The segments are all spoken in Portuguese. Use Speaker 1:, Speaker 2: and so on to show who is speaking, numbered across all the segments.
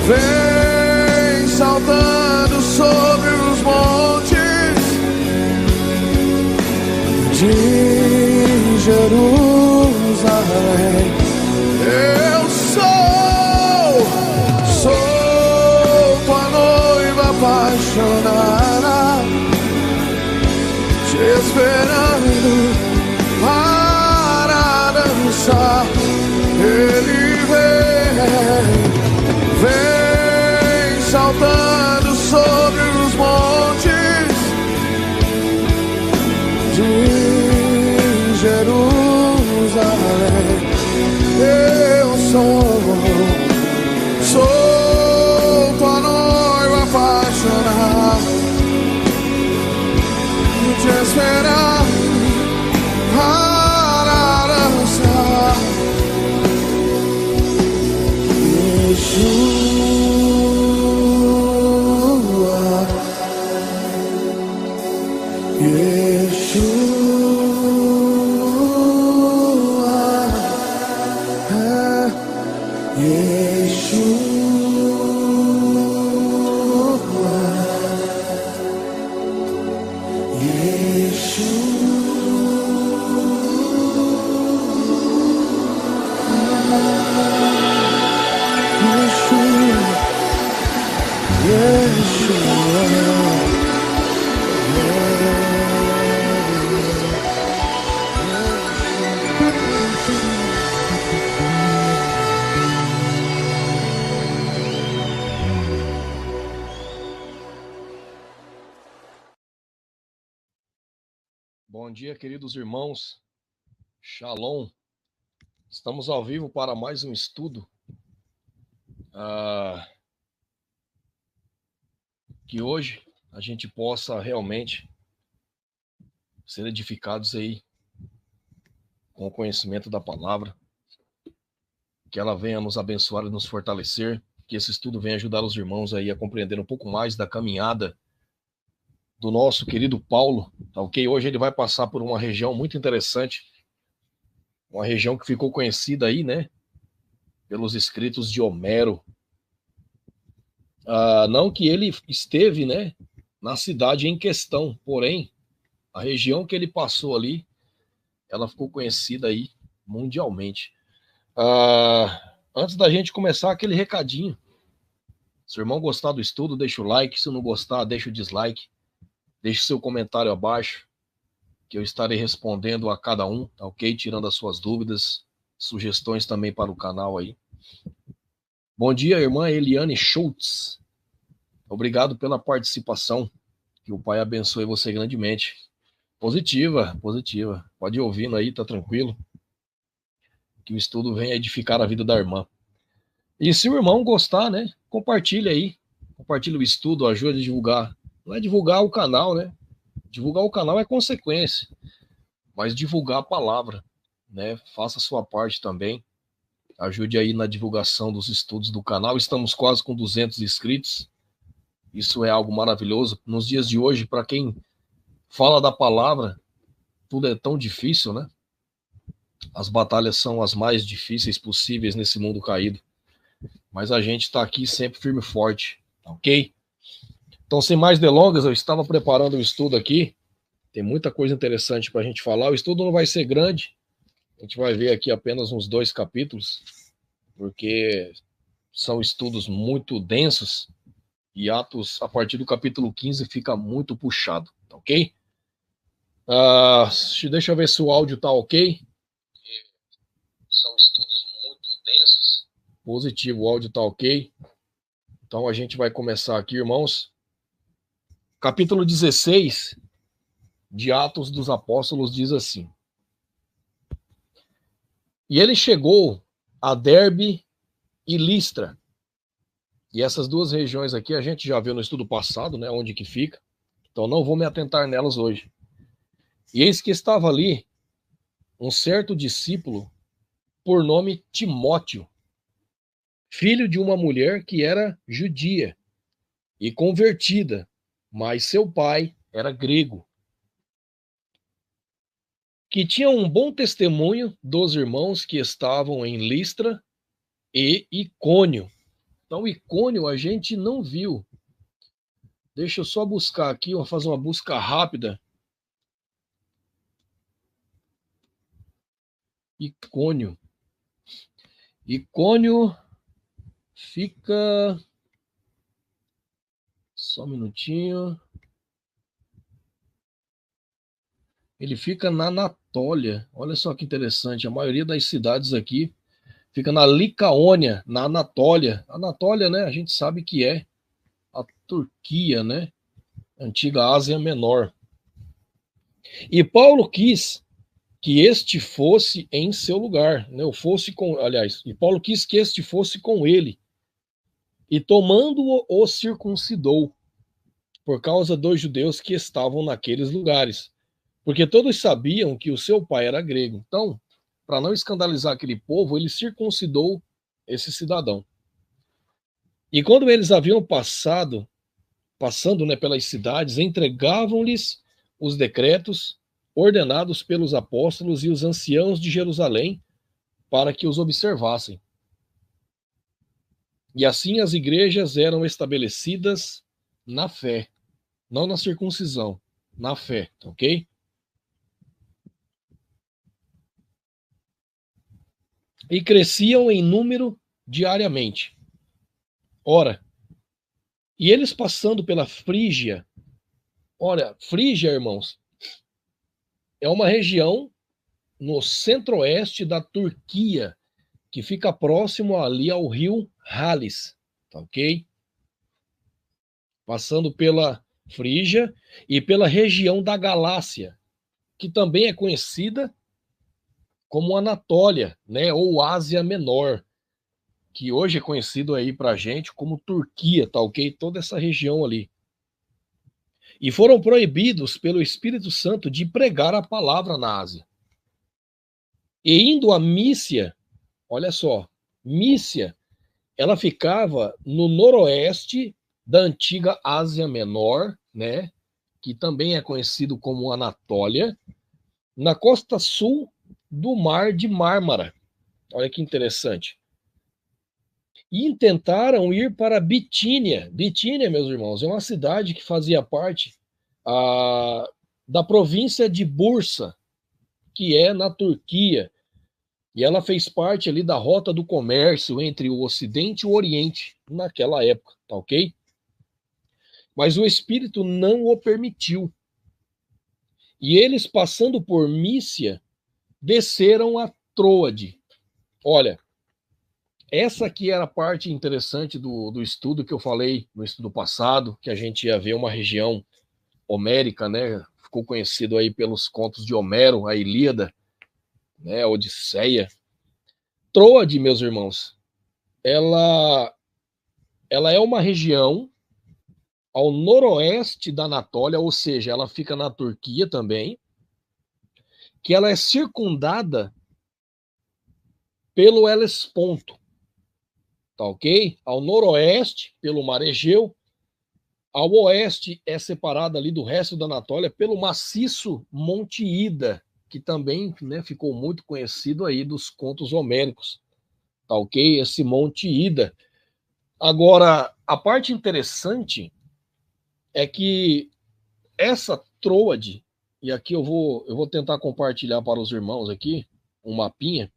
Speaker 1: Vem saltando sobre os montes de Jerusalém. Eu sou tua noiva apaixonada, te esperando para dançar. Ele vem saltando sobre os montes de Jerusalém. Eu sou tua noiva apaixonada, te esperando para dançar.
Speaker 2: Bom dia, queridos irmãos. Shalom. Estamos ao vivo para mais um estudo. Que hoje a gente possa realmente ser edificados aí com o conhecimento da palavra. Que ela venha nos abençoar e nos fortalecer. Que esse estudo venha ajudar os irmãos aí a compreender um pouco mais da caminhada do nosso querido Paulo, tá ok? Hoje ele vai passar por uma região muito interessante, uma região que ficou conhecida aí, né, pelos escritos de Homero. Não que ele esteve, né, na cidade em questão, porém, a região que ele passou ali, ela ficou conhecida aí mundialmente. Antes da gente começar, aquele recadinho. Se o irmão gostar do estudo, deixa o like, se não gostar, deixa o dislike. Deixe seu comentário abaixo, que eu estarei respondendo a cada um, tá ok? Tirando as suas dúvidas, sugestões também para o canal aí. Bom dia, irmã Eliane Schultz. Obrigado pela participação. Que o Pai abençoe você grandemente. Positiva. Pode ir ouvindo aí, tá tranquilo. Que o estudo venha edificar a vida da irmã. E se o irmão gostar, né? Compartilha aí. Compartilha o estudo, ajuda a divulgar. Não é divulgar o canal, né? Divulgar o canal é consequência, mas divulgar a palavra, né? Faça a sua parte também. Ajude aí na divulgação dos estudos do canal. Estamos quase com 200 inscritos. Isso é algo maravilhoso. Nos dias de hoje, para quem fala da palavra, tudo é tão difícil, né? As batalhas são as mais difíceis possíveis nesse mundo caído. Mas a gente está aqui sempre firme e forte, ok? Então, sem mais delongas, eu estava preparando o estudo aqui. Tem muita coisa interessante para a gente falar. O estudo não vai ser grande. A gente vai ver aqui apenas uns 2 capítulos, porque são estudos muito densos. E Atos, a partir do capítulo 15, fica muito puxado, ok? Deixa eu ver se o áudio tá ok. São estudos muito densos. Positivo, o áudio tá ok. Então a gente vai começar aqui, irmãos. Capítulo 16 de Atos dos Apóstolos diz assim: E ele chegou a Derbe e Listra. E essas duas regiões aqui a gente já viu no estudo passado, né, onde que fica. Então não vou me atentar nelas hoje. E eis que estava ali um certo discípulo por nome Timóteo, filho de uma mulher que era judia e convertida, mas seu pai era grego, que tinha um bom testemunho dos irmãos que estavam em Listra e Icônio. Então, Icônio a gente não viu. Deixa eu só buscar aqui, vou fazer uma busca rápida. Icônio. Icônio fica. Só um minutinho. Ele fica na Anatólia. Olha só que interessante. A maioria das cidades aqui fica na Licaônia, na Anatólia. Anatólia, né? A gente sabe que é a Turquia, né? Antiga Ásia Menor. E Paulo quis que este fosse em seu lugar, né? E Paulo quis que este fosse com ele. E tomando-o, o circuncidou, por causa dos judeus que estavam naqueles lugares. Porque todos sabiam que o seu pai era grego. Então, para não escandalizar aquele povo, ele circuncidou esse cidadão. E quando eles haviam passando, né, pelas cidades, entregavam-lhes os decretos ordenados pelos apóstolos e os anciãos de Jerusalém para que os observassem. E assim as igrejas eram estabelecidas na fé, não na circuncisão, na fé, ok? E cresciam em número diariamente. Ora, e eles passando pela Frígia, olha, Frígia, irmãos, é uma região no centro-oeste da Turquia, que fica próximo ali ao rio Halys, tá ok? Passando pela Frígia e pela região da Galácia, que também é conhecida como Anatólia, né, ou Ásia Menor, que hoje é conhecido aí pra gente como Turquia, tá ok? Toda essa região ali. E foram proibidos pelo Espírito Santo de pregar a palavra na Ásia. E indo a Mícia, olha só, Mícia, ela ficava no noroeste da antiga Ásia Menor, né, que também é conhecido como Anatólia, na costa sul do Mar de Mármara. Olha que interessante. E tentaram ir para Bitínia. Bitínia, meus irmãos, é uma cidade que fazia parte da província de Bursa, que é na Turquia. E ela fez parte ali da rota do comércio entre o Ocidente e o Oriente naquela época, tá ok? Mas o Espírito não o permitiu. E eles, passando por Mícia, desceram a Troade. Olha, essa aqui era a parte interessante do estudo que eu falei no estudo passado, que a gente ia ver uma região homérica, né? Ficou conhecido aí pelos contos de Homero, a Ilíada, né? A Odisseia. Troade, meus irmãos, ela é uma região ao noroeste da Anatólia, ou seja, ela fica na Turquia também, que ela é circundada pelo Helesponto, tá ok? Ao noroeste, pelo Mar Egeu, ao oeste é separada ali do resto da Anatólia pelo maciço Monte Ida, que também, né, ficou muito conhecido aí dos contos homéricos, tá ok? Esse Monte Ida. Agora, a parte interessante é que essa Troade, e aqui eu vou tentar compartilhar para os irmãos aqui um mapinha.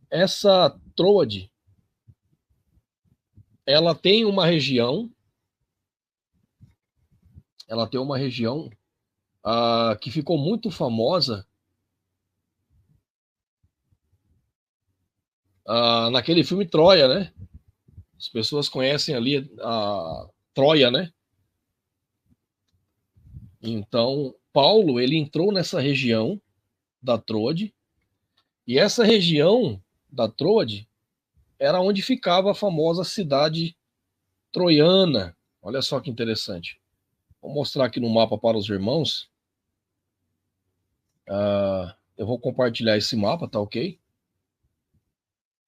Speaker 2: Essa Troade, ela tem uma região, que ficou muito famosa naquele filme Troia, né? As pessoas conhecem ali a Troia, né? Então, Paulo, ele entrou nessa região da Troade, e essa região da Troade era onde ficava a famosa cidade troiana. Olha só que interessante. Vou mostrar aqui no mapa para os irmãos. Eu vou compartilhar esse mapa, tá ok?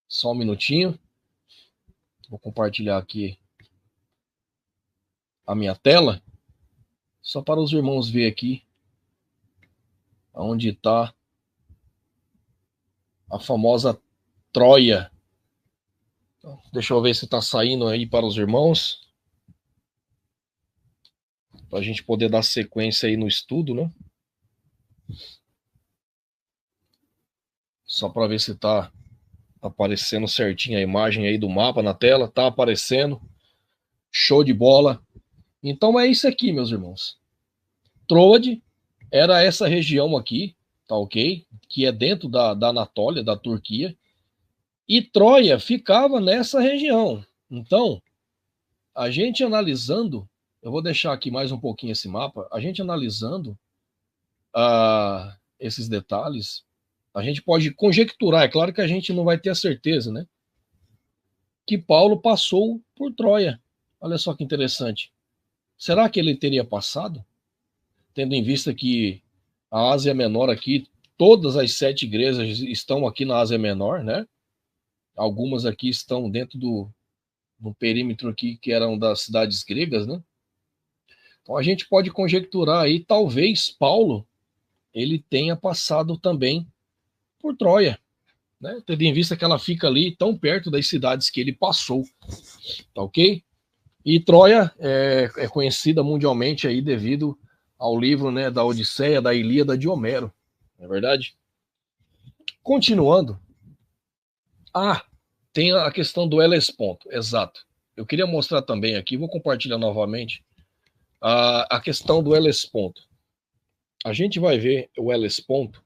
Speaker 2: Só um minutinho. Vou compartilhar aqui a minha tela, só para os irmãos verem aqui onde está a famosa Troia. Então, deixa eu ver se está saindo aí para os irmãos, para a gente poder dar sequência aí no estudo, né? Só para ver se está aparecendo certinho a imagem aí do mapa na tela. Tá aparecendo. Show de bola. Então é isso aqui, meus irmãos. Troade era essa região aqui, tá ok? Que é dentro da Anatólia, da Turquia. E Troia ficava nessa região. Então, a gente analisando, eu vou deixar aqui mais um pouquinho esse mapa, a gente analisando esses detalhes, a gente pode conjecturar, é claro que a gente não vai ter a certeza, né? Que Paulo passou por Troia. Olha só que interessante. Será que ele teria passado? Tendo em vista que a Ásia Menor aqui, todas as 7 igrejas estão aqui na Ásia Menor, né? Algumas aqui estão dentro do perímetro aqui que eram das cidades gregas, né? Então a gente pode conjecturar aí, talvez Paulo ele tenha passado também por Troia, né? Tendo em vista que ela fica ali tão perto das cidades que ele passou, tá ok? E Troia é conhecida mundialmente aí devido ao livro, né, da Odisseia, da Ilíada de Homero, não é verdade? Continuando, tem a questão do Helesponto, exato. Eu queria mostrar também aqui, vou compartilhar novamente, a questão do Helesponto. A gente vai ver o Helesponto,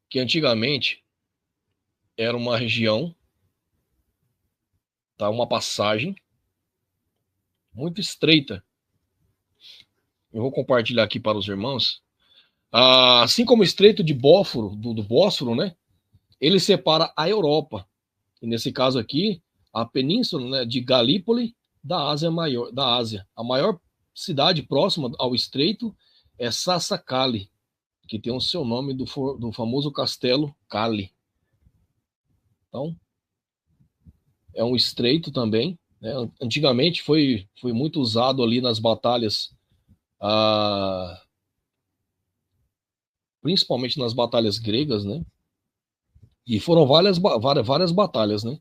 Speaker 2: que antigamente era uma região, tá, uma passagem muito estreita. Eu vou compartilhar aqui para os irmãos. Assim como o Estreito de Bósforo, do Bósforo, né? Ele separa a Europa, e nesse caso aqui, a península, né, de Galípoli da Ásia Maior, da Ásia. A maior cidade próxima ao estreito é Sassacali, que tem o seu nome do famoso castelo Cali. Então, é um estreito também, né? Antigamente foi muito usado ali nas batalhas, principalmente nas batalhas gregas, né? E foram várias batalhas, né?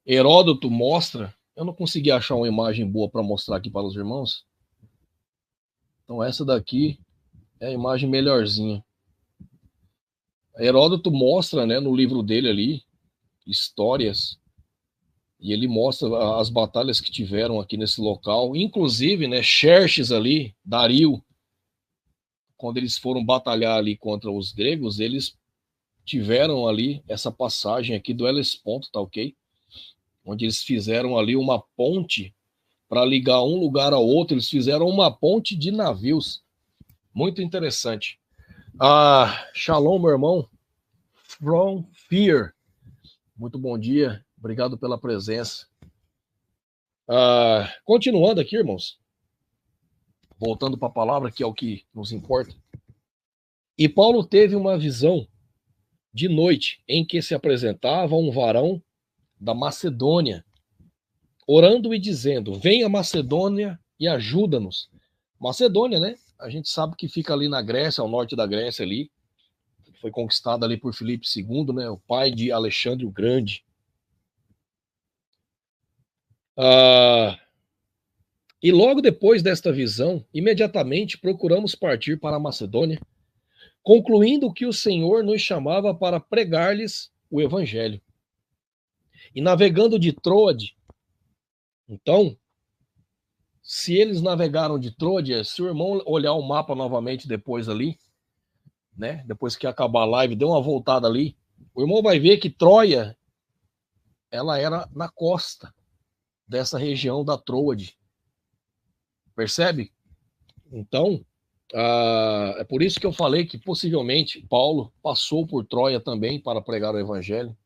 Speaker 2: Heródoto mostra, eu não consegui achar uma imagem boa para mostrar aqui para os irmãos. Então essa daqui é a imagem melhorzinha. Heródoto mostra, né, no livro dele ali, histórias, e ele mostra as batalhas que tiveram aqui nesse local, inclusive, né, Xerxes ali, Dario, quando eles foram batalhar ali contra os gregos, eles tiveram ali essa passagem aqui do Helesponto, tá ok? Onde eles fizeram ali uma ponte para ligar um lugar ao outro, eles fizeram uma ponte de navios. Muito interessante. Shalom, meu irmão. From Fear. Muito bom dia. Obrigado pela presença. Continuando aqui, irmãos. Voltando para a palavra, que é o que nos importa. E Paulo teve uma visão de noite em que se apresentava um varão da Macedônia, orando e dizendo: venha Macedônia e ajuda-nos. Macedônia, né? A gente sabe que fica ali na Grécia, ao norte da Grécia ali. Foi conquistada ali por Filipe II, né? O pai de Alexandre o Grande. E logo depois desta visão, imediatamente procuramos partir para a Macedônia, concluindo que o Senhor nos chamava para pregar-lhes o evangelho. E navegando de Troade, então, se eles navegaram de Troade, se o irmão olhar o mapa novamente depois ali, né, depois que acabar a live, dê uma voltada ali, o irmão vai ver que Troia, ela era na costa dessa região da Troade. Percebe? Então, é por isso que eu falei que possivelmente Paulo passou por Troia também para pregar o evangelho.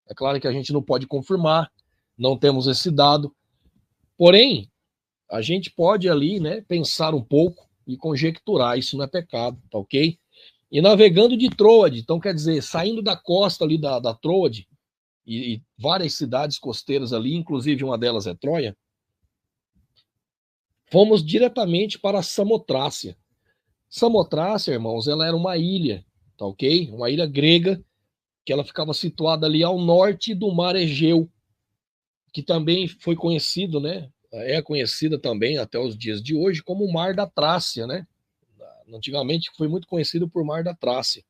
Speaker 2: É claro que a gente não pode confirmar, não temos esse dado, porém, a gente pode ali, né, pensar um pouco e conjecturar, isso não é pecado, tá ok? E navegando de Troade, então quer dizer, saindo da costa ali da Troade, e várias cidades costeiras ali, inclusive uma delas é Troia, fomos diretamente para Samotrácia. Samotrácia, irmãos, ela era uma ilha, tá ok? Uma ilha grega, que ela ficava situada ali ao norte do mar Egeu, que também foi conhecido, né? É conhecida também até os dias de hoje como o Mar da Trácia, né? Antigamente foi muito conhecido por Mar da Trácia.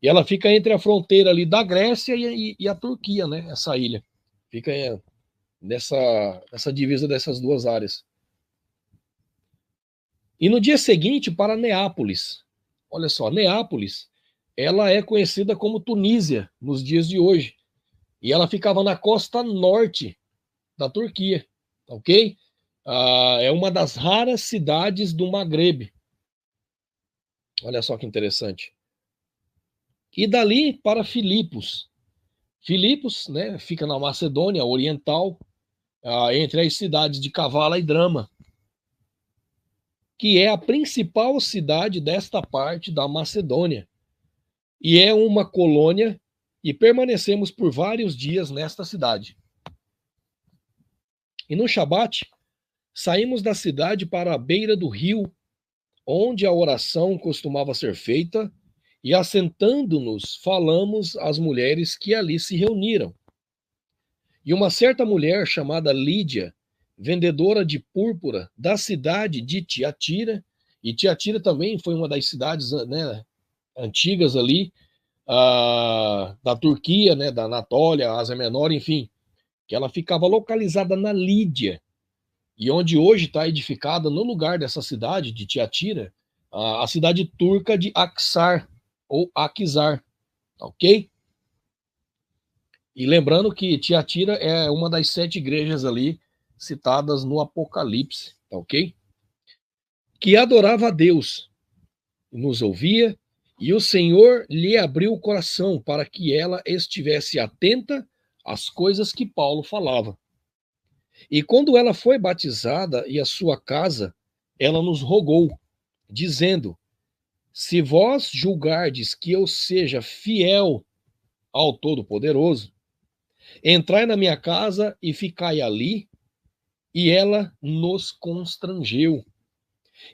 Speaker 2: E ela fica entre a fronteira ali da Grécia e a Turquia, né? Essa ilha. Fica nessa divisa dessas duas áreas. E no dia seguinte, para Neápolis. Olha só, Neápolis, ela é conhecida como Tunísia nos dias de hoje. E ela ficava na costa norte da Turquia, ok? É uma das raras cidades do Maghreb. Olha só que interessante. E dali para Filipos. Filipos, né, fica na Macedônia Oriental, entre as cidades de Kavala e Drama, que é a principal cidade desta parte da Macedônia. E é uma colônia, e permanecemos por vários dias nesta cidade. E no Shabat, saímos da cidade para a beira do rio, onde a oração costumava ser feita, e assentando-nos, falamos às mulheres que ali se reuniram. E uma certa mulher chamada Lídia, vendedora de púrpura da cidade de Tiatira, e Tiatira também foi uma das cidades, né, antigas ali, da Turquia, né, da Anatólia, Ásia Menor, enfim, que ela ficava localizada na Lídia, e onde hoje está edificada, no lugar dessa cidade de Tiatira, a cidade turca de Aksar, ou Akizar, ok? E lembrando que Tiatira é uma das 7 igrejas ali citadas no Apocalipse, ok? Que adorava a Deus, nos ouvia, e o Senhor lhe abriu o coração para que ela estivesse atenta às coisas que Paulo falava. E quando ela foi batizada e a sua casa, ela nos rogou, dizendo: se vós julgardes que eu seja fiel ao Todo-Poderoso, entrai na minha casa e ficai ali. E ela nos constrangeu.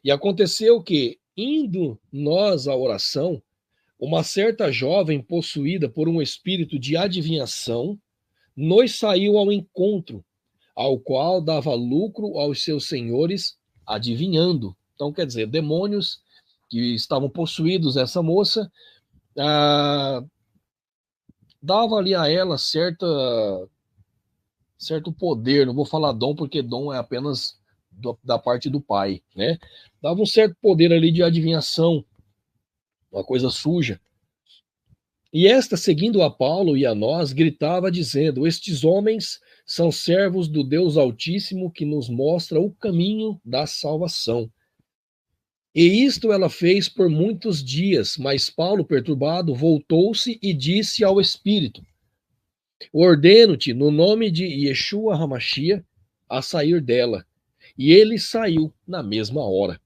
Speaker 2: E aconteceu que, indo nós à oração, uma certa jovem possuída por um espírito de adivinhação nos saiu ao encontro, ao qual dava lucro aos seus senhores, adivinhando. Então, quer dizer, demônios que estavam possuídos, essa moça, dava ali a ela certo poder, não vou falar dom, porque dom é apenas da parte do pai, né? Dava um certo poder ali de adivinhação, uma coisa suja. E esta, seguindo a Paulo e a nós, gritava dizendo: estes homens são servos do Deus Altíssimo que nos mostra o caminho da salvação. E isto ela fez por muitos dias, mas Paulo, perturbado, voltou-se e disse ao Espírito: ordeno-te, no nome de Yeshua Hamashia, a sair dela. E ele saiu na mesma hora.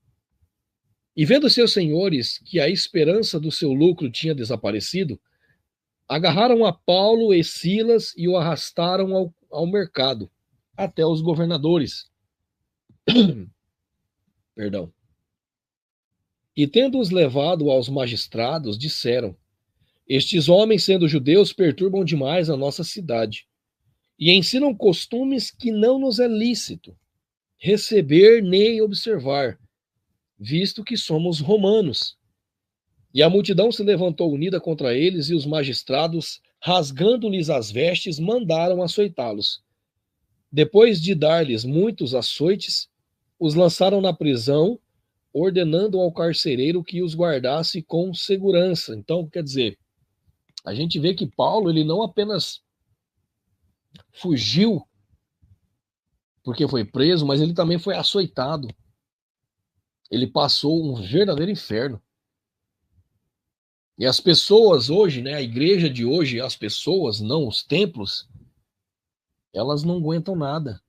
Speaker 2: E vendo seus senhores que a esperança do seu lucro tinha desaparecido, agarraram a Paulo e Silas e o arrastaram ao mercado, até os governadores. Perdão. E tendo-os levado aos magistrados, disseram: estes homens, sendo judeus, perturbam demais a nossa cidade e ensinam costumes que não nos é lícito receber nem observar, visto que somos romanos. E a multidão se levantou unida contra eles, e os magistrados, rasgando-lhes as vestes, mandaram açoitá-los. Depois de dar-lhes muitos açoites, os lançaram na prisão, ordenando ao carcereiro que os guardasse com segurança. Então, quer dizer, a gente vê que Paulo, ele não apenas fugiu porque foi preso, mas ele também foi açoitado. Ele passou um verdadeiro inferno. E as pessoas hoje, né, a igreja de hoje, as pessoas, não os templos, elas não aguentam nada.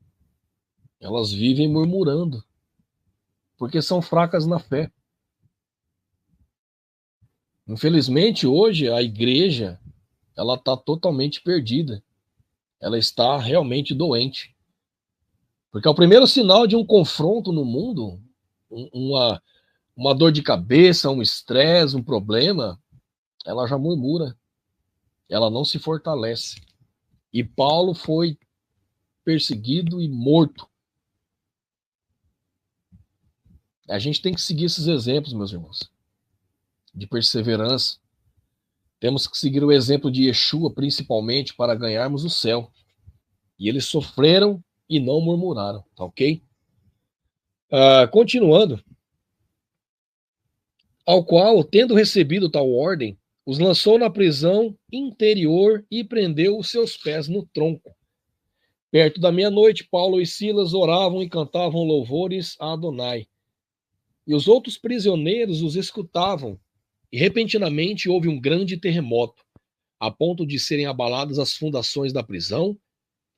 Speaker 2: Elas vivem murmurando, porque são fracas na fé. Infelizmente, hoje, a igreja, ela está totalmente perdida. ela está realmente doente. Porque é o primeiro sinal de um confronto no mundo, uma dor de cabeça, um estresse, um problema, ela já murmura, ela não se fortalece. E Paulo foi perseguido e morto. A gente tem que seguir esses exemplos, meus irmãos, de perseverança. Temos que seguir o exemplo de Yeshua, principalmente, para ganharmos o céu. E eles sofreram e não murmuraram, tá ok? Continuando, ao qual, tendo recebido tal ordem, os lançou na prisão interior e prendeu os seus pés no tronco. Perto da meia-noite, Paulo e Silas oravam e cantavam louvores a Adonai. E os outros prisioneiros os escutavam. E repentinamente houve um grande terremoto, a ponto de serem abaladas as fundações da prisão,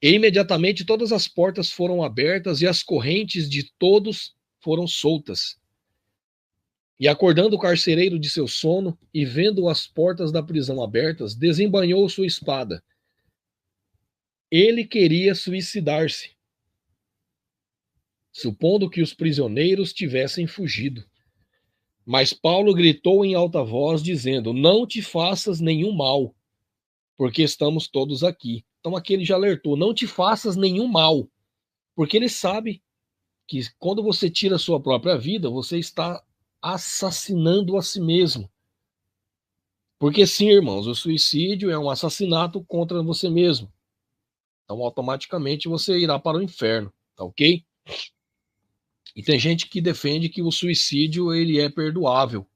Speaker 2: e imediatamente todas as portas foram abertas e as correntes de todos foram soltas. E acordando o carcereiro de seu sono e vendo as portas da prisão abertas, desembainhou sua espada. Ele queria suicidar-se, supondo que os prisioneiros tivessem fugido. Mas Paulo gritou em alta voz, dizendo: não te faças nenhum mal, porque estamos todos aqui. Então aqui ele já alertou: não te faças nenhum mal, porque ele sabe que quando você tira a sua própria vida, você está assassinando a si mesmo. Porque sim, irmãos, o suicídio é um assassinato contra você mesmo. Então automaticamente você irá para o inferno, tá ok? E tem gente que defende que o suicídio ele é perdoável.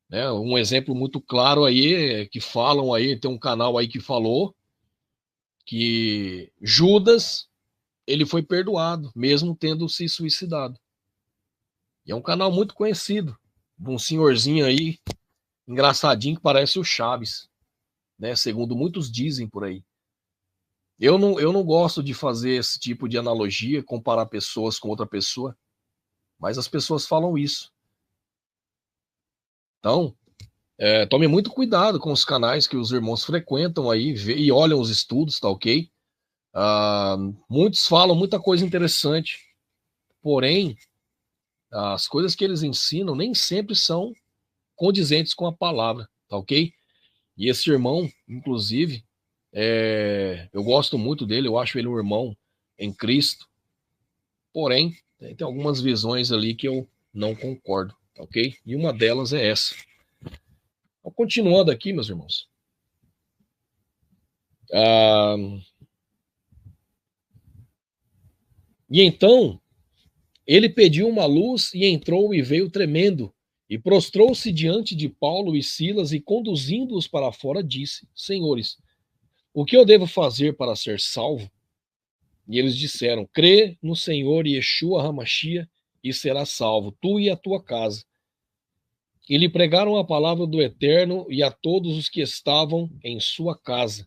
Speaker 2: Né? Um exemplo muito claro aí é que falam aí, tem um canal aí que falou que Judas ele foi perdoado, mesmo tendo se suicidado. E é um canal muito conhecido, de um senhorzinho aí, engraçadinho, que parece o Chaves, né? Segundo muitos dizem por aí. Eu não gosto de fazer esse tipo de analogia, comparar pessoas com outra pessoa, mas as pessoas falam isso. Então, tome muito cuidado com os canais que os irmãos frequentam aí e olham os estudos, tá ok? Muitos falam muita coisa interessante, porém, as coisas que eles ensinam nem sempre são condizentes com a palavra, tá ok? E esse irmão, inclusive, eu gosto muito dele, eu acho ele um irmão em Cristo, porém, tem algumas visões ali que eu não concordo, tá ok? E uma delas é essa. Então, continuando aqui, meus irmãos. E então, ele pediu uma luz e entrou e veio tremendo, e prostrou-se diante de Paulo e Silas e, conduzindo-os para fora, disse: Senhores, o que eu devo fazer para ser salvo? E eles disseram: crê no Senhor Yeshua HaMashiach e serás salvo, tu e a tua casa. E lhe pregaram a palavra do Eterno e a todos os que estavam em sua casa.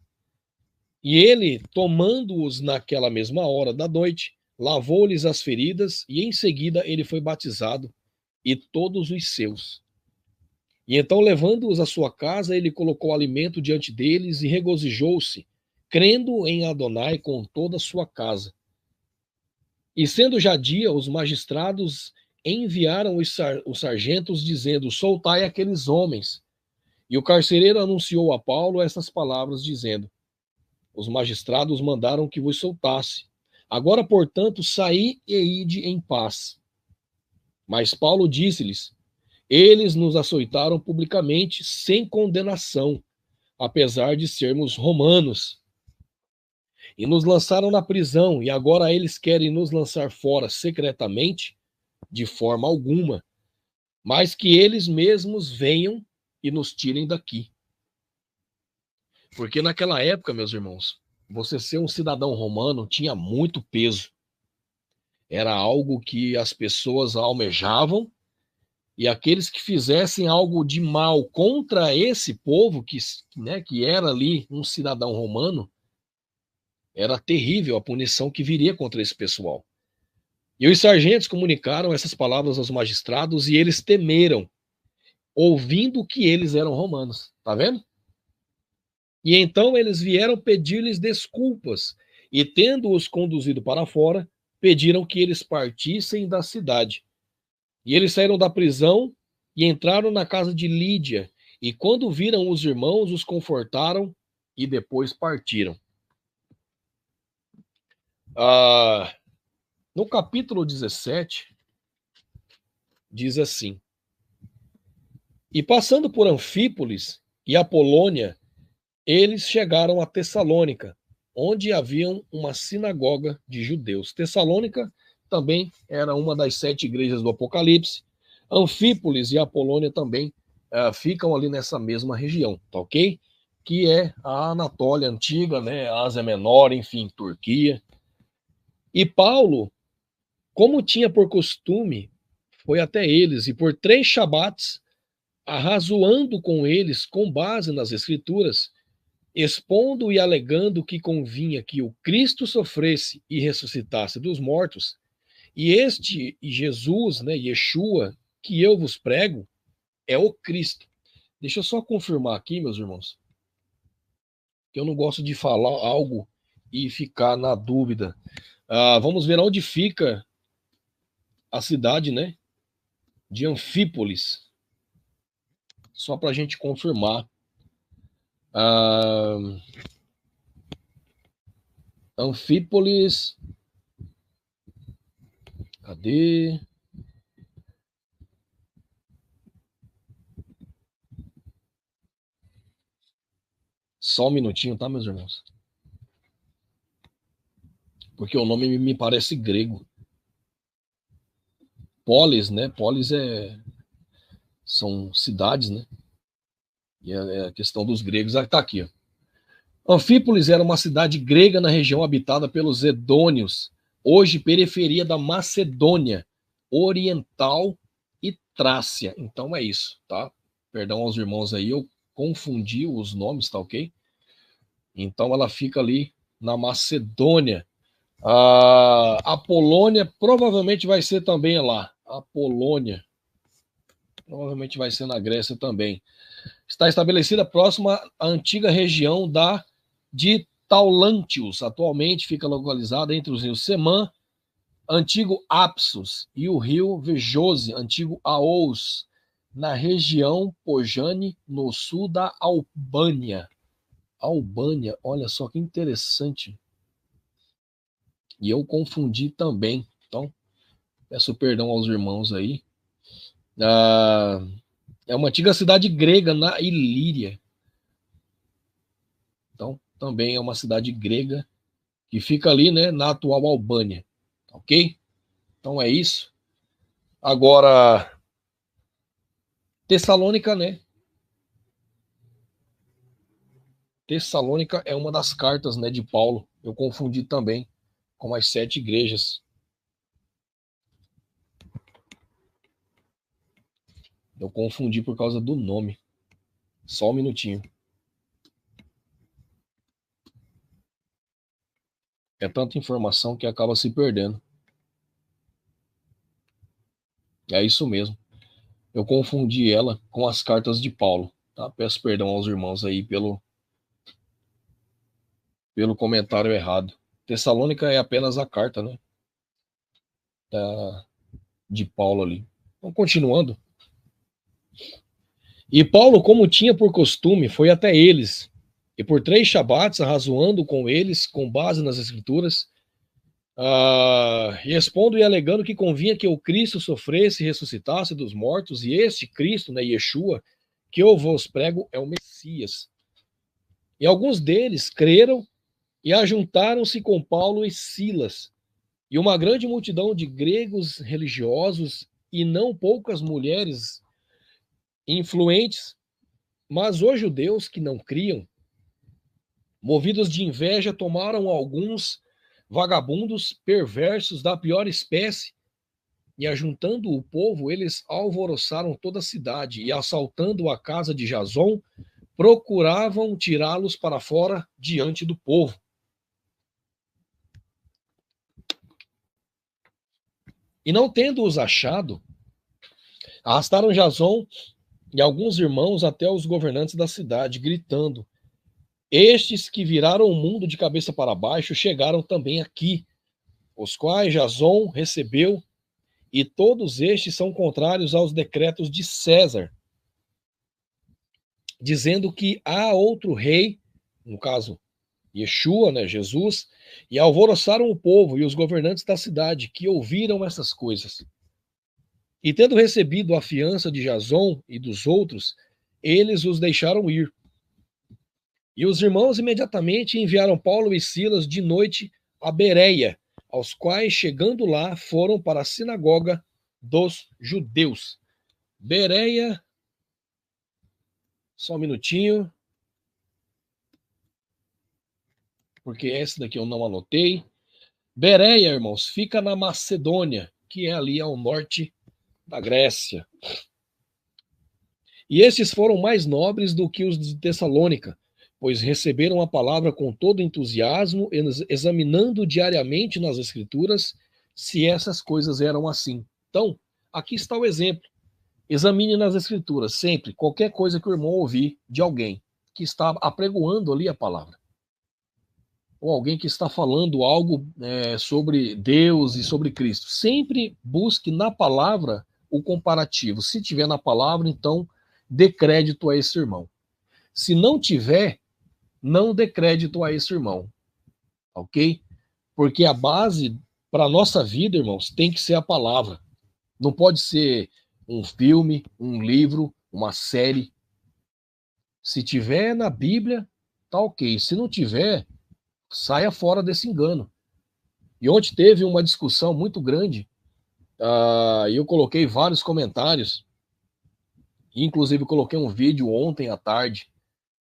Speaker 2: E ele, tomando-os naquela mesma hora da noite, lavou-lhes as feridas, e em seguida ele foi batizado, e todos os seus. E então, levando-os à sua casa, ele colocou alimento diante deles e regozijou-se, crendo em Adonai com toda a sua casa. E sendo já dia, os magistrados enviaram os sargentos, dizendo: soltai aqueles homens. E o carcereiro anunciou a Paulo essas palavras, dizendo: os magistrados mandaram que vos soltasse. Agora, portanto, saí e ide em paz. Mas Paulo disse-lhes: eles nos açoitaram publicamente, sem condenação, apesar de sermos romanos. E nos lançaram na prisão, e agora eles querem nos lançar fora secretamente? De forma alguma. Mas que eles mesmos venham e nos tirem daqui. Porque naquela época, meus irmãos, você ser um cidadão romano tinha muito peso. Era algo que as pessoas almejavam, e aqueles que fizessem algo de mal contra esse povo, que era ali um cidadão romano, era terrível a punição que viria contra esse pessoal. E os sargentos comunicaram essas palavras aos magistrados, e eles temeram, ouvindo que eles eram romanos. Tá vendo? E então eles vieram pedir-lhes desculpas, e tendo-os conduzido para fora, pediram que eles partissem da cidade. E eles saíram da prisão e entraram na casa de Lídia, e quando viram os irmãos, os confortaram e depois partiram. No capítulo 17, diz assim: E passando por Anfípolis e Apolônia, eles chegaram a Tessalônica, onde haviam uma sinagoga de judeus. Tessalônica também era uma das 7 igrejas do Apocalipse. Anfípolis e Apolônia também ficam ali nessa mesma região, tá ok? Que é a Anatólia antiga, né? Ásia Menor, enfim, Turquia. E Paulo, como tinha por costume, foi até eles, e por 3 shabates, arrazoando com eles com base nas Escrituras, expondo e alegando que convinha que o Cristo sofresse e ressuscitasse dos mortos, e este Jesus, né, Yeshua, que eu vos prego, é o Cristo. Deixa eu só confirmar aqui, meus irmãos, que eu não gosto de falar algo e ficar na dúvida. Vamos ver onde fica a cidade, né, de Anfípolis, só para a gente confirmar. Anfípolis, cadê? Só um minutinho, tá, meus irmãos? Porque o nome me parece grego. Polis, né? Polis são cidades, né? E é a questão dos gregos. Tá aqui, ó. Anfípolis era uma cidade grega na região habitada pelos Edônios, hoje periferia da Macedônia Oriental e Trácia. Então é isso, tá? Perdão aos irmãos aí, eu confundi os nomes, tá ok? Então ela fica ali na Macedônia. A Polônia provavelmente vai ser também lá. A Polônia provavelmente vai ser na Grécia também. Está estabelecida próxima à antiga região de Taulântios. Atualmente fica localizada entre os rios Semã, antigo Apsos, e o rio Vejose, antigo Aous, na região Pojane, no sul da Albânia. Albânia, olha só que interessante. E eu confundi também. Então, peço perdão aos irmãos aí. É uma antiga cidade grega na Ilíria. Então, também é uma cidade grega que fica ali, né, na atual Albânia. Ok? Então é isso. Agora, Tessalônica, né? Tessalônica é uma das cartas, né, de Paulo. Eu confundi também com as 7 igrejas. Eu confundi por causa do nome. Só um minutinho. É tanta informação que acaba se perdendo. É isso mesmo. Eu confundi ela com as cartas de Paulo. Tá? Peço perdão aos irmãos aí pelo comentário errado. Tessalônica é apenas a carta, né? De Paulo ali. Então, continuando. E Paulo, como tinha por costume, foi até eles, e por 3 shabates, arrazoando com eles, com base nas Escrituras, expondo e alegando que convinha que o Cristo sofresse e ressuscitasse dos mortos, e este Cristo, né, Yeshua, que eu vos prego, é o Messias. E alguns deles creram e ajuntaram-se com Paulo e Silas, e uma grande multidão de gregos religiosos e não poucas mulheres influentes, mas os judeus que não criam, movidos de inveja, tomaram alguns vagabundos perversos da pior espécie e, ajuntando o povo, eles alvoroçaram toda a cidade e, assaltando a casa de Jason, procuravam tirá-los para fora diante do povo. E não tendo-os achado, arrastaram Jason e alguns irmãos até os governantes da cidade, gritando: Estes que viraram o mundo de cabeça para baixo chegaram também aqui, os quais Jason recebeu, e todos estes são contrários aos decretos de César, dizendo que há outro rei, no caso, Yeshua, né, Jesus, e alvoroçaram o povo e os governantes da cidade, que ouviram essas coisas. E tendo recebido a fiança de Jason e dos outros, eles os deixaram ir. E os irmãos imediatamente enviaram Paulo e Silas de noite a Bereia, aos quais, chegando lá, foram para a sinagoga dos judeus. Bereia, só um minutinho, porque esse daqui eu não anotei. Bereia, irmãos, fica na Macedônia, que é ali ao norte da Grécia. E estes foram mais nobres do que os de Tessalônica, pois receberam a palavra com todo entusiasmo, examinando diariamente nas Escrituras se essas coisas eram assim. Então, aqui está o exemplo. Examine nas Escrituras sempre, qualquer coisa que o irmão ouvir de alguém que está apregoando ali a palavra. Ou alguém que está falando algo sobre Deus e sobre Cristo. Sempre busque na palavra o comparativo. Se tiver na palavra, então dê crédito a esse irmão. Se não tiver, não dê crédito a esse irmão. Ok? Porque a base para a nossa vida, irmãos, tem que ser a palavra. Não pode ser um filme, um livro, uma série. Se tiver na Bíblia, tá ok. Se não tiver, saia fora desse engano. E ontem teve uma discussão muito grande, e eu coloquei vários comentários, inclusive coloquei um vídeo ontem à tarde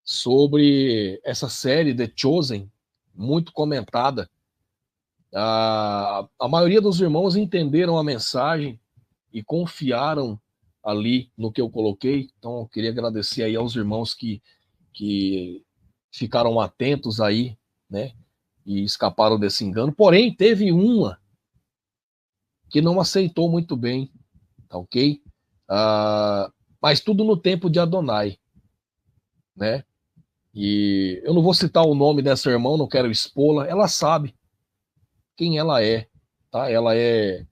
Speaker 2: sobre essa série The Chosen, muito comentada. A maioria dos irmãos entenderam a mensagem e confiaram ali no que eu coloquei. Então eu queria agradecer aí aos irmãos que ficaram atentos aí, né? E escaparam desse engano. Porém, teve uma que não aceitou muito bem, tá ok? Mas tudo no tempo de Adonai, né? E eu não vou citar o nome dessa irmã, não quero expô-la. Ela sabe quem ela é, tá? Ela é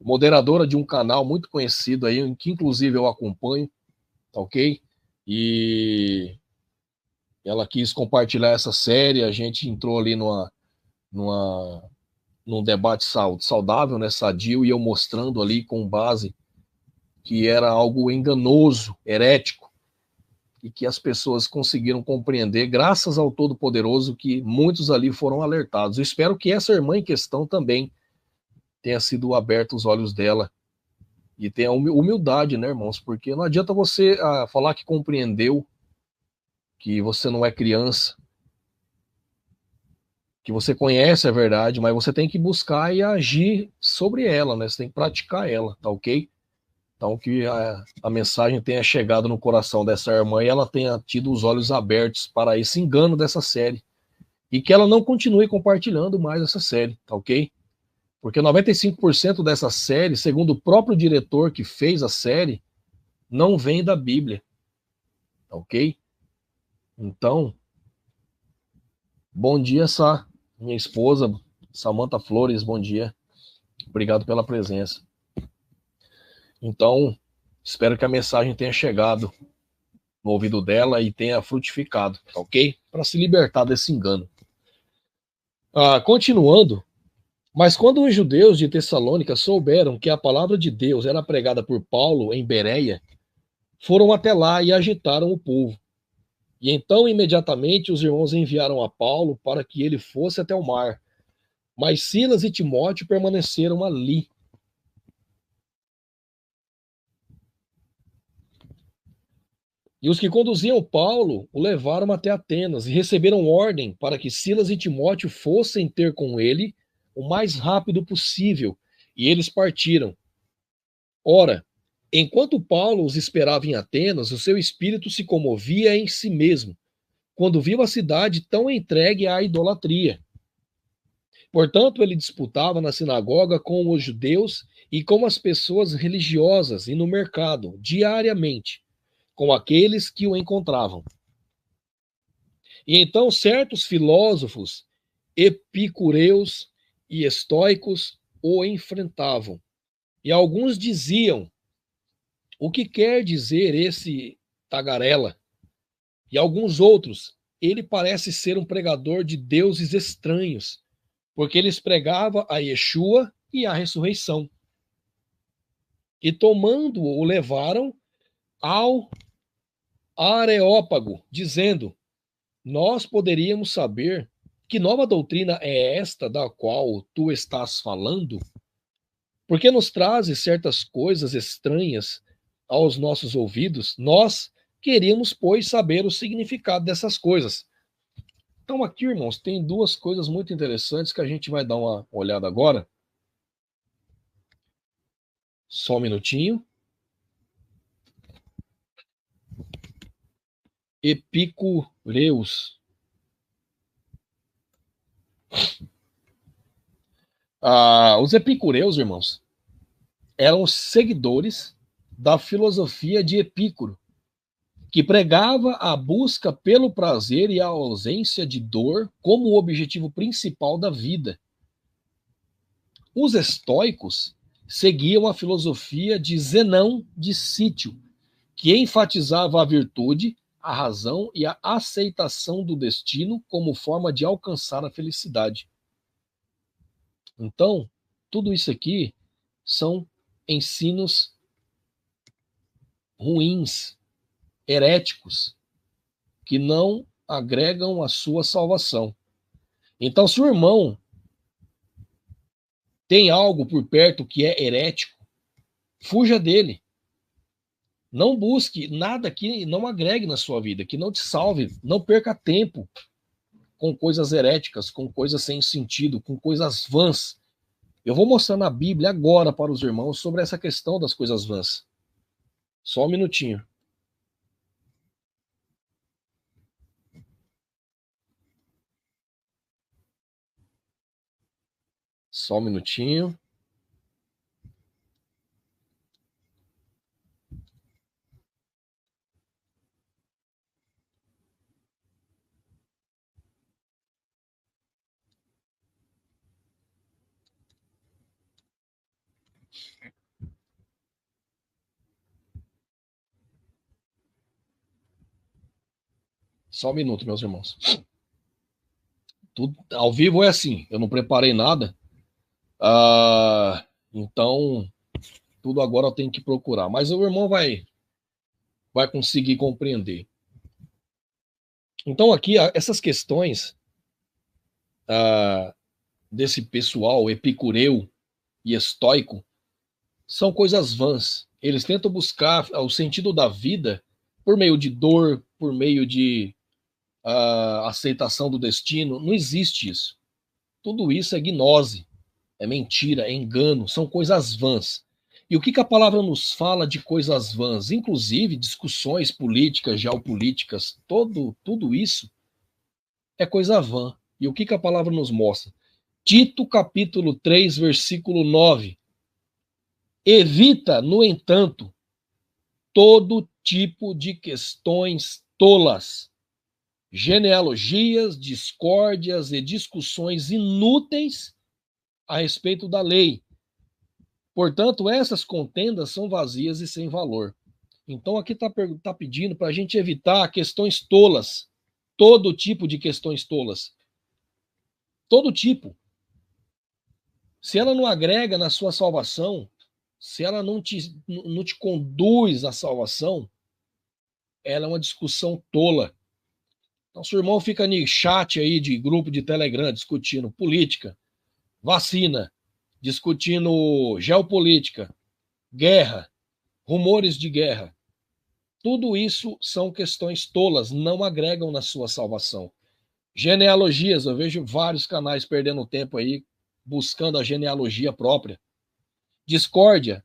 Speaker 2: moderadora de um canal muito conhecido aí, que inclusive eu acompanho, tá ok? E ela quis compartilhar essa série, a gente entrou ali num debate saudável, né, sadio, e eu mostrando ali com base que era algo enganoso, herético, e que as pessoas conseguiram compreender, graças ao Todo-Poderoso, que muitos ali foram alertados. Eu espero que essa irmã em questão também tenha sido aberto os olhos dela e tenha humildade, né, irmãos? Porque não adianta você falar que compreendeu, que você não é criança, que você conhece a verdade, mas você tem que buscar e agir sobre ela, né? Você tem que praticar ela, tá ok? Então, que a mensagem tenha chegado no coração dessa irmã e ela tenha tido os olhos abertos para esse engano dessa série. E que ela não continue compartilhando mais essa série, tá ok? Porque 95% dessa série, segundo o próprio diretor que fez a série, não vem da Bíblia, tá ok? Então, bom dia, minha esposa, Samantha Flores, bom dia. Obrigado pela presença. Então, espero que a mensagem tenha chegado no ouvido dela e tenha frutificado, tá ok? Para se libertar desse engano. Continuando, mas quando os judeus de Tessalônica souberam que a palavra de Deus era pregada por Paulo em Bereia, foram até lá e agitaram o povo. E então, imediatamente, os irmãos enviaram a Paulo para que ele fosse até o mar. Mas Silas e Timóteo permaneceram ali. E os que conduziam Paulo o levaram até Atenas e receberam ordem para que Silas e Timóteo fossem ter com ele o mais rápido possível. E eles partiram. Ora, enquanto Paulo os esperava em Atenas, o seu espírito se comovia em si mesmo, quando viu a cidade tão entregue à idolatria. Portanto, ele disputava na sinagoga com os judeus e com as pessoas religiosas e no mercado, diariamente, com aqueles que o encontravam. E então certos filósofos epicureus e estoicos o enfrentavam. E alguns diziam: o que quer dizer esse tagarela? E alguns outros: ele parece ser um pregador de deuses estranhos, porque eles pregava a Yeshua e a ressurreição. E tomando-o, o levaram ao Areópago, dizendo: nós poderíamos saber que nova doutrina é esta da qual tu estás falando? Porque nos trazes certas coisas estranhas aos nossos ouvidos. Nós queríamos, pois, saber o significado dessas coisas. Então, aqui, irmãos, tem duas coisas muito interessantes que a gente vai dar uma olhada agora. Só um minutinho. Epicureus. Os epicureus, irmãos, eram seguidores da filosofia de Epicuro, que pregava a busca pelo prazer e a ausência de dor como o objetivo principal da vida. Os estoicos seguiam a filosofia de Zenão de Sítio, que enfatizava a virtude, a razão e a aceitação do destino como forma de alcançar a felicidade. Então, tudo isso aqui são ensinos ruins, heréticos, que não agregam a sua salvação. Então, se o irmão tem algo por perto que é herético, fuja dele. Não busque nada que não agregue na sua vida, que não te salve. Não perca tempo com coisas heréticas, com coisas sem sentido, com coisas vãs. Eu vou mostrar na Bíblia agora para os irmãos sobre essa questão das coisas vãs. Só um minutinho. Só um minutinho. Só um minuto, meus irmãos. Tudo ao vivo é assim. Eu não preparei nada. Então, tudo agora eu tenho que procurar. Mas o irmão vai conseguir compreender. Então, aqui, essas questões desse pessoal epicureu e estoico são coisas vãs. Eles tentam buscar o sentido da vida por meio de dor, por meio de aceitação do destino. Não existe isso. Tudo isso é gnose, é mentira, é engano, são coisas vãs. E o que a palavra nos fala de coisas vãs? Inclusive discussões políticas, geopolíticas, tudo isso é coisa vã. E o que a palavra nos mostra? Tito capítulo 3, versículo 9. Evita, no entanto, todo tipo de questões tolas, genealogias, discórdias e discussões inúteis a respeito da lei. Portanto, essas contendas são vazias e sem valor. Então, aqui está pedindo para a gente evitar questões tolas, todo tipo de questões tolas. Todo tipo. Se ela não agrega na sua salvação, se ela não te conduz à salvação, ela é uma discussão tola. Então, seu irmão fica no chat aí de grupo de Telegram discutindo política, vacina, discutindo geopolítica, guerra, rumores de guerra. Tudo isso são questões tolas, não agregam na sua salvação. Genealogias, eu vejo vários canais perdendo tempo aí, buscando a genealogia própria. Discórdia.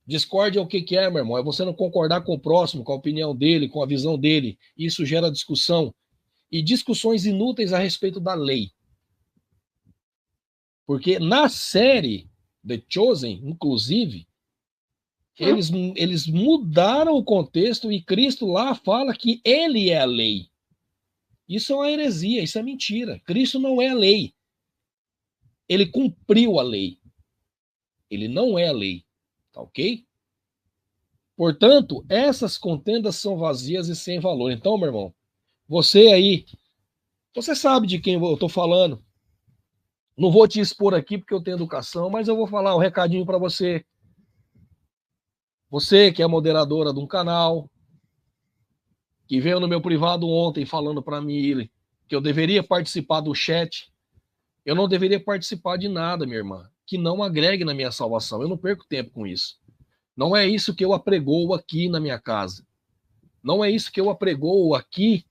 Speaker 2: Discórdia é o que é, meu irmão? É você não concordar com o próximo, com a opinião dele, com a visão dele. Isso gera discussão. E discussões inúteis a respeito da lei. Porque na série The Chosen, inclusive, eles mudaram o contexto e Cristo lá fala que ele é a lei. Isso é uma heresia, isso é mentira. Cristo não é a lei. Ele cumpriu a lei. Ele não é a lei. Tá ok? Portanto, essas contendas são vazias e sem valor. Então, meu irmão, você aí, você sabe de quem eu estou falando. Não vou te expor aqui porque eu tenho educação, mas eu vou falar um recadinho para você. Você que é moderadora de um canal, que veio no meu privado ontem falando para mim que eu deveria participar do chat. Eu não deveria participar de nada, minha irmã, que não agregue na minha salvação. Eu não perco tempo com isso. Não é isso que eu apregoo aqui na minha casa. Não é isso que eu apregoo aqui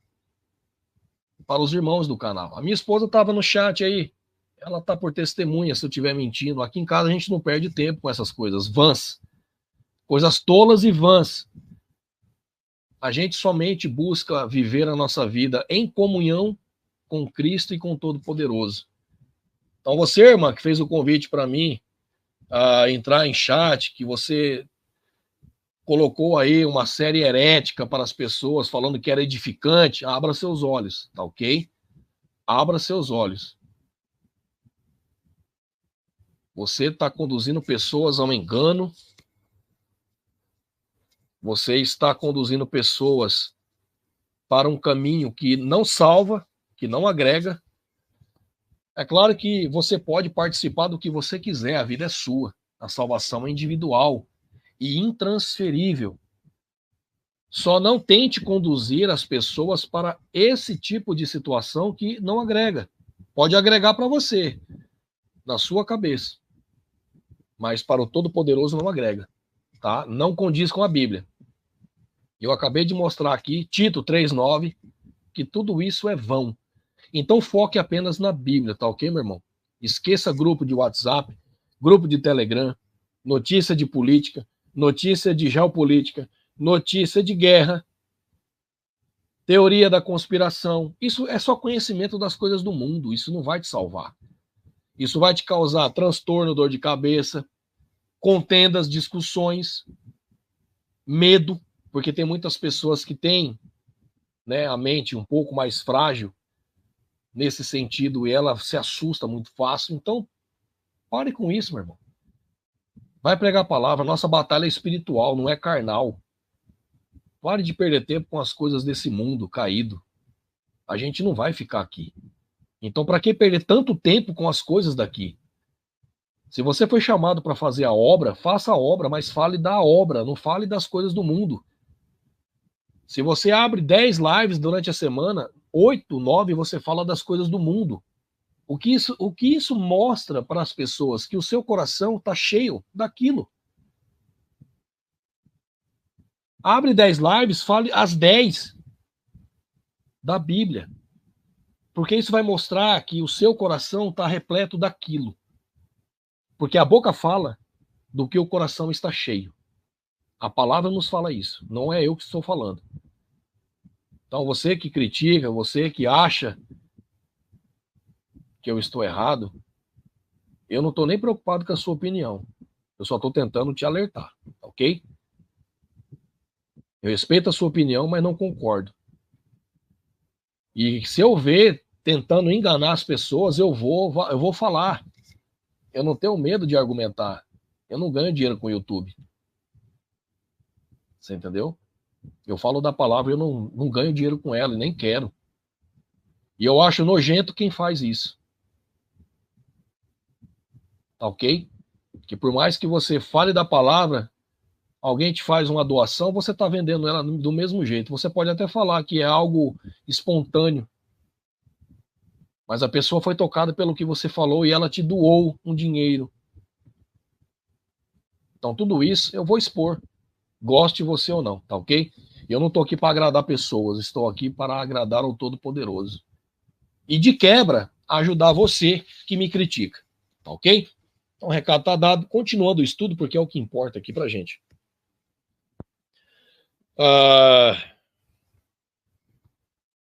Speaker 2: para os irmãos do canal. A minha esposa estava no chat aí. Ela está por testemunha se eu estiver mentindo. Aqui em casa a gente não perde tempo com essas coisas vãs. Coisas tolas e vãs. A gente somente busca viver a nossa vida em comunhão com Cristo e com o Todo-Poderoso. Então você, irmã, que fez o convite para mim a entrar em chat, que você colocou aí uma série herética para as pessoas, falando que era edificante, abra seus olhos, tá ok? Abra seus olhos. Você está conduzindo pessoas ao engano, você está conduzindo pessoas para um caminho que não salva, que não agrega. É claro que você pode participar do que você quiser, a vida é sua, a salvação é individual e intransferível. Só não tente conduzir as pessoas para esse tipo de situação que não agrega. Pode agregar para você, na sua cabeça, mas para o Todo-Poderoso não agrega, tá? Não condiz com a Bíblia. Eu acabei de mostrar aqui, Tito 3,9, que tudo isso é vão. Então foque apenas na Bíblia, tá ok, meu irmão? Esqueça grupo de WhatsApp, grupo de Telegram, notícia de política, notícia de geopolítica, notícia de guerra, teoria da conspiração. Isso é só conhecimento das coisas do mundo, isso não vai te salvar. Isso vai te causar transtorno, dor de cabeça, contendas, discussões, medo, porque tem muitas pessoas que têm, né, a mente um pouco mais frágil nesse sentido e ela se assusta muito fácil. Então, pare com isso, meu irmão. Vai pregar a palavra. Nossa batalha é espiritual, não é carnal. Pare de perder tempo com as coisas desse mundo caído. A gente não vai ficar aqui. Então, para que perder tanto tempo com as coisas daqui? Se você foi chamado para fazer a obra, faça a obra, mas fale da obra, não fale das coisas do mundo. Se você abre 10 lives durante a semana, 8, 9 você fala das coisas do mundo. O que isso mostra para as pessoas? Que o seu coração está cheio daquilo. Abre 10 lives, fale as 10 da Bíblia. Porque isso vai mostrar que o seu coração está repleto daquilo. Porque a boca fala do que o coração está cheio. A palavra nos fala isso, não é eu que estou falando. Então você que critica, você que acha que eu estou errado, eu não estou nem preocupado com a sua opinião. Eu só estou tentando te alertar, ok? Eu respeito a sua opinião, mas não concordo. E se eu ver tentando enganar as pessoas, eu vou falar. Eu não tenho medo de argumentar. Eu não ganho dinheiro com o YouTube. Você entendeu? Eu falo da palavra, eu não ganho dinheiro com ela, e nem quero. E eu acho nojento quem faz isso. Tá ok? Que por mais que você fale da palavra, alguém te faz uma doação, você está vendendo ela do mesmo jeito. Você pode até falar que é algo espontâneo, mas a pessoa foi tocada pelo que você falou e ela te doou um dinheiro. Então tudo isso eu vou expor, goste você ou não, tá ok? Eu não estou aqui para agradar pessoas, estou aqui para agradar ao Todo-Poderoso. E de quebra, ajudar você que me critica, tá ok? Então o recado está dado, continuando o estudo, porque é o que importa aqui pra gente.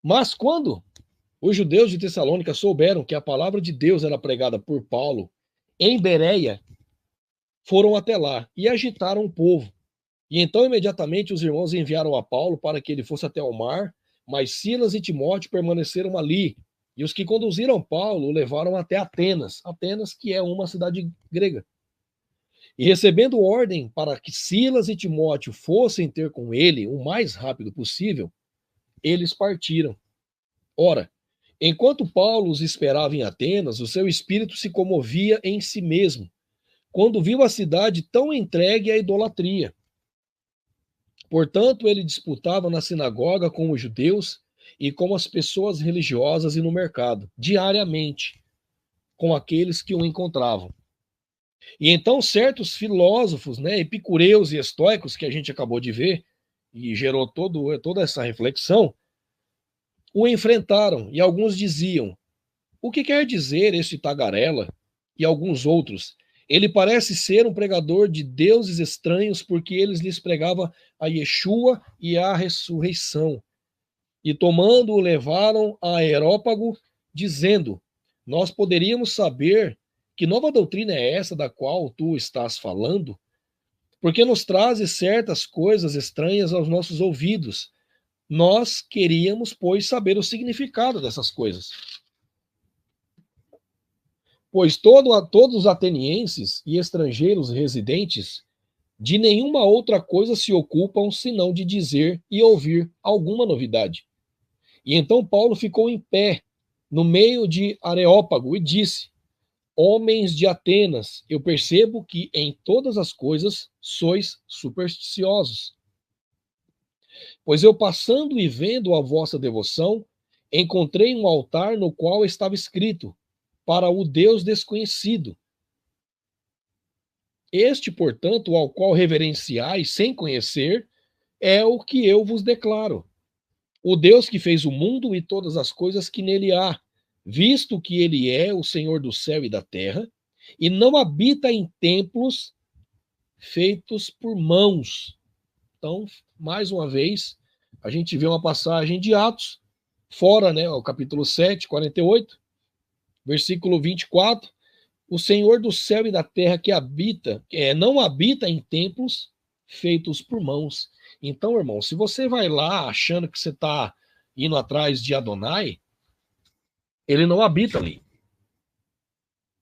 Speaker 2: Mas quando os judeus de Tessalônica souberam que a palavra de Deus era pregada por Paulo em Bereia, foram até lá e agitaram o povo. E então imediatamente os irmãos enviaram a Paulo para que ele fosse até o mar, mas Silas e Timóteo permaneceram ali, e os que conduziram Paulo o levaram até Atenas, Atenas que é uma cidade grega. E recebendo ordem para que Silas e Timóteo fossem ter com ele o mais rápido possível, eles partiram. Ora, enquanto Paulo os esperava em Atenas, o seu espírito se comovia em si mesmo, quando viu a cidade tão entregue à idolatria. Portanto, ele disputava na sinagoga com os judeus e com as pessoas religiosas e no mercado, diariamente, com aqueles que o encontravam. E então certos filósofos, né, epicureus e estoicos, que a gente acabou de ver, e gerou toda essa reflexão, o enfrentaram, e alguns diziam: o que quer dizer este tagarela? E alguns outros: ele parece ser um pregador de deuses estranhos, porque eles lhes pregava a Yeshua e a ressurreição. E tomando-o, levaram a Areópago, dizendo: nós poderíamos saber que nova doutrina é essa da qual tu estás falando? Porque nos trazes certas coisas estranhas aos nossos ouvidos. Nós queríamos, pois, saber o significado dessas coisas. Pois todos os atenienses e estrangeiros residentes de nenhuma outra coisa se ocupam senão de dizer e ouvir alguma novidade. E então Paulo ficou em pé no meio de Areópago e disse: homens de Atenas, eu percebo que em todas as coisas sois supersticiosos. Pois eu, passando e vendo a vossa devoção, encontrei um altar no qual estava escrito: para o Deus desconhecido. Este, portanto, ao qual reverenciais sem conhecer, é o que eu vos declaro. O Deus que fez o mundo e todas as coisas que nele há, visto que ele é o Senhor do céu e da terra, e não habita em templos feitos por mãos. Então, mais uma vez, a gente vê uma passagem de Atos, fora, né, o capítulo 7, 48, versículo 24, o Senhor do céu e da terra que habita, não habita em templos feitos por mãos. Então, irmão, se você vai lá achando que você está indo atrás de Adonai, ele não habita ali.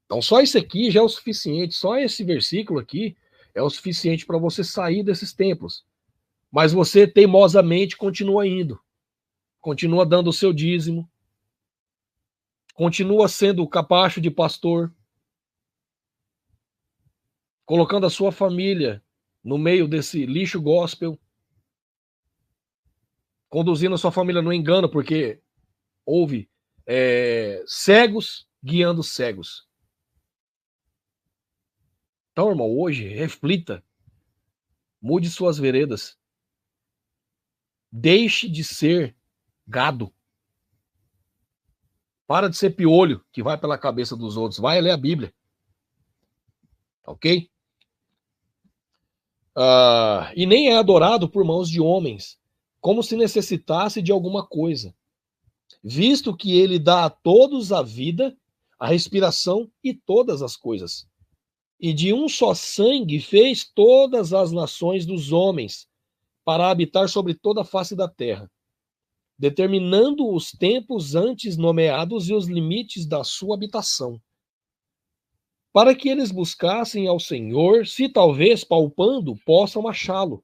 Speaker 2: Então, só isso aqui já é o suficiente, só esse versículo aqui é o suficiente para você sair desses templos. Mas você teimosamente continua indo, continua dando o seu dízimo, continua sendo o capacho de pastor, colocando a sua família no meio desse lixo gospel, conduzindo a sua família no engano, porque houve cegos guiando cegos. Então, irmão, hoje, reflita, mude suas veredas, deixe de ser gado, para de ser piolho que vai pela cabeça dos outros, vai ler a Bíblia, ok? E nem é adorado por mãos de homens, como se necessitasse de alguma coisa, visto que ele dá a todos a vida, a respiração e todas as coisas. E de um só sangue fez todas as nações dos homens, para habitar sobre toda a face da terra, determinando os tempos antes nomeados e os limites da sua habitação, para que eles buscassem ao Senhor, se talvez palpando possam achá-lo,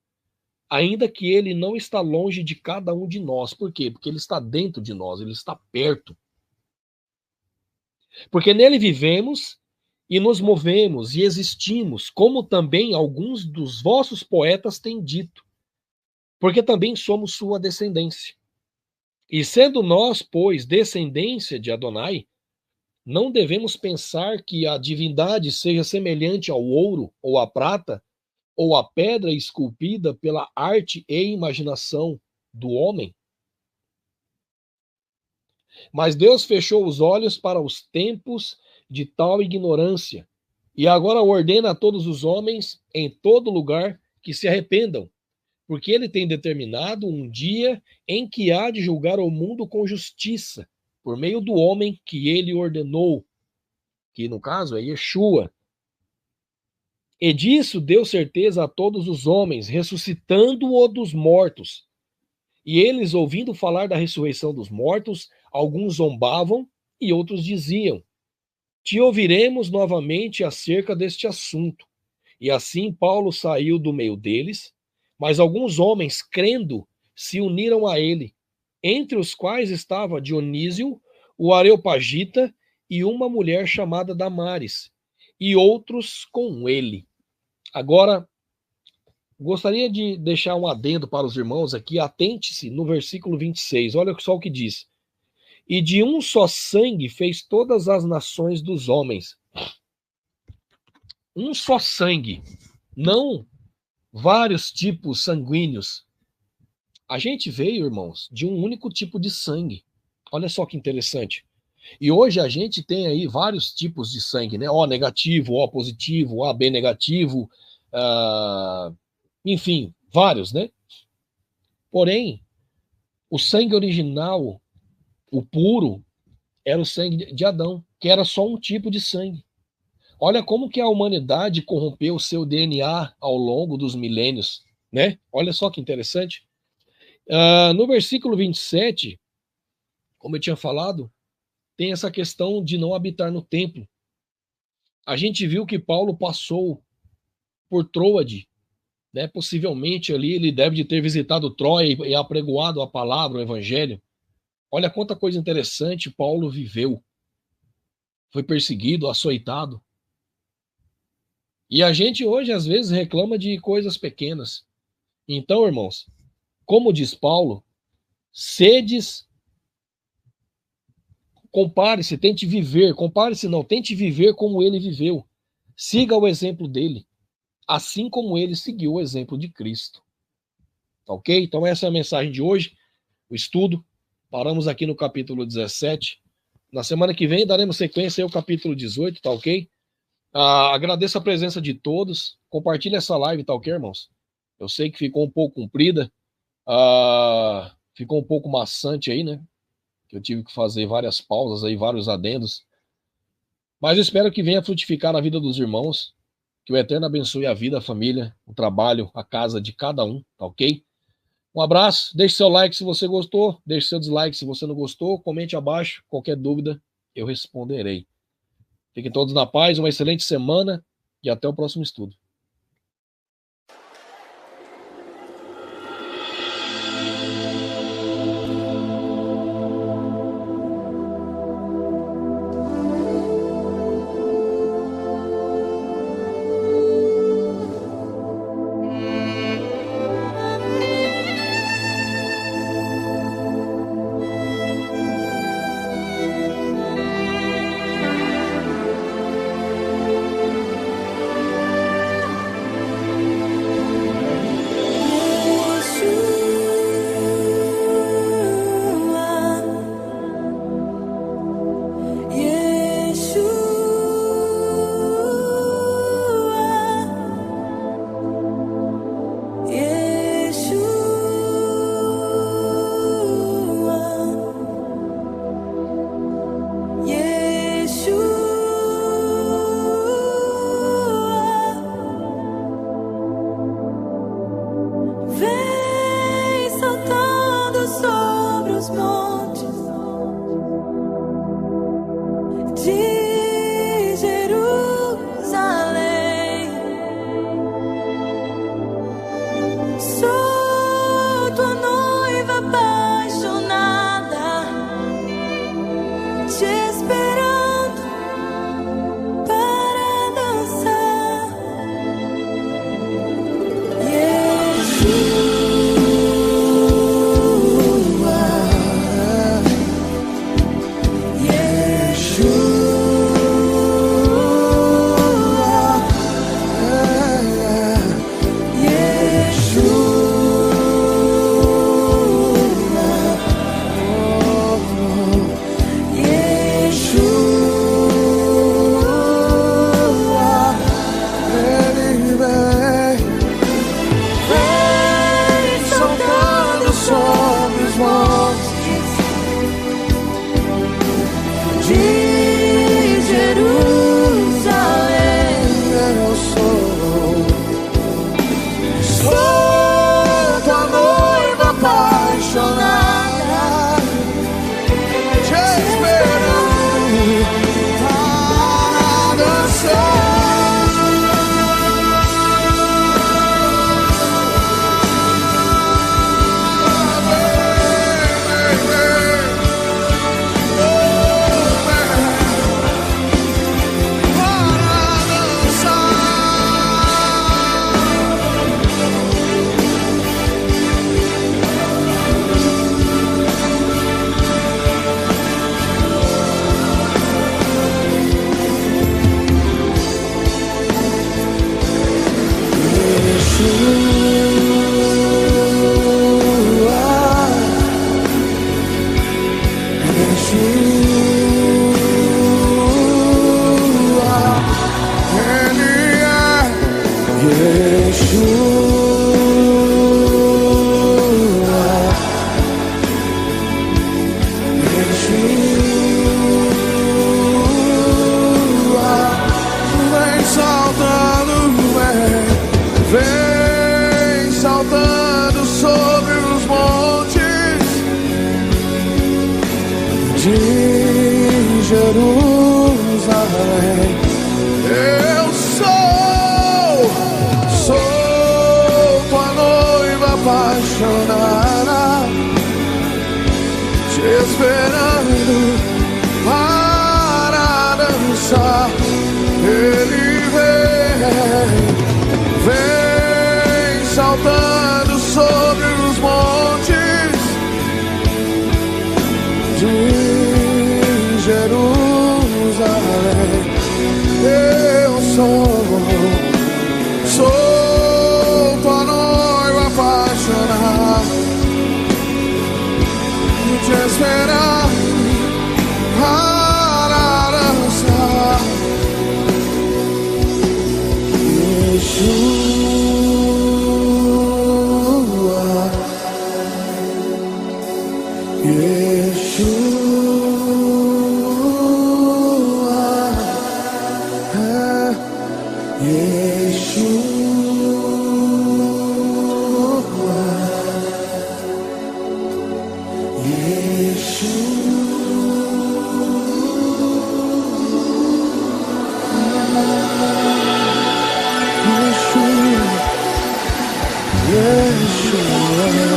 Speaker 2: ainda que ele não está longe de cada um de nós. Por quê? Porque ele está dentro de nós, ele está perto. Porque nele vivemos e nos movemos e existimos, como também alguns dos vossos poetas têm dito, porque também somos sua descendência. E sendo nós, pois, descendência de Adonai, não devemos pensar que a divindade seja semelhante ao ouro ou à prata, ou à pedra esculpida pela arte e imaginação do homem. Mas Deus fechou os olhos para os tempos de tal ignorância, e agora ordena a todos os homens, em todo lugar, que se arrependam, porque ele tem determinado um dia em que há de julgar o mundo com justiça, por meio do homem que ele ordenou, que no caso é Yeshua. E disso deu certeza a todos os homens, ressuscitando-o dos mortos, E eles, ouvindo falar da ressurreição dos mortos, alguns zombavam e outros diziam: te ouviremos novamente acerca deste assunto. E assim Paulo saiu do meio deles, mas alguns homens, crendo, se uniram a ele, entre os quais estava Dionísio, o Areopagita, e uma mulher chamada Damares, e outros com ele. Agora, gostaria de deixar um adendo para os irmãos aqui, atente-se no versículo 26, olha só o que diz. E de um só sangue fez todas as nações dos homens. Um só sangue, não vários tipos sanguíneos. A gente veio, irmãos, de um único tipo de sangue. Olha só que interessante. E hoje a gente tem aí vários tipos de sangue, né? O negativo, O positivo, AB negativo, enfim, vários, né? Porém, o sangue original, o puro, era o sangue de Adão, que era só um tipo de sangue. Olha como que a humanidade corrompeu o seu DNA ao longo dos milênios, né? Olha só que interessante. No versículo 27, como eu tinha falado, tem essa questão de não habitar no templo. A gente viu que Paulo passou por Troade, né? Possivelmente ali ele deve de ter visitado Troia e apregoado a palavra, o evangelho. Olha quanta coisa interessante Paulo viveu. Foi perseguido, açoitado. E a gente hoje às vezes reclama de coisas pequenas. Então, irmãos, como diz Paulo, compare-se, tente viver, compare-se não, tente viver como ele viveu. Siga o exemplo dele, assim como ele seguiu o exemplo de Cristo. Tá ok? Então essa é a mensagem de hoje, o estudo. Paramos aqui no capítulo 17. Na semana que vem daremos sequência ao capítulo 18, tá ok? Agradeço a presença de todos. Compartilhe essa live, tá ok, irmãos? Eu sei que ficou um pouco comprida, ficou um pouco maçante aí, né? Que eu tive que fazer várias pausas aí, vários adendos. Mas eu espero que venha frutificar na vida dos irmãos, que o Eterno abençoe a vida, a família, o trabalho, a casa de cada um, tá ok? Um abraço, deixe seu like se você gostou, deixe seu dislike se você não gostou, comente abaixo, qualquer dúvida eu responderei. Fiquem todos na paz, uma excelente semana e até o próximo estudo.
Speaker 1: Yeshua. Jerusalém. Eu sou tua noiva apaixonada, te esperando para dançar. Ele vem saltando sobre os montes de Jerusalém. Eu sou tua noiva apaixonada, te esperando para dançar. Yeshua.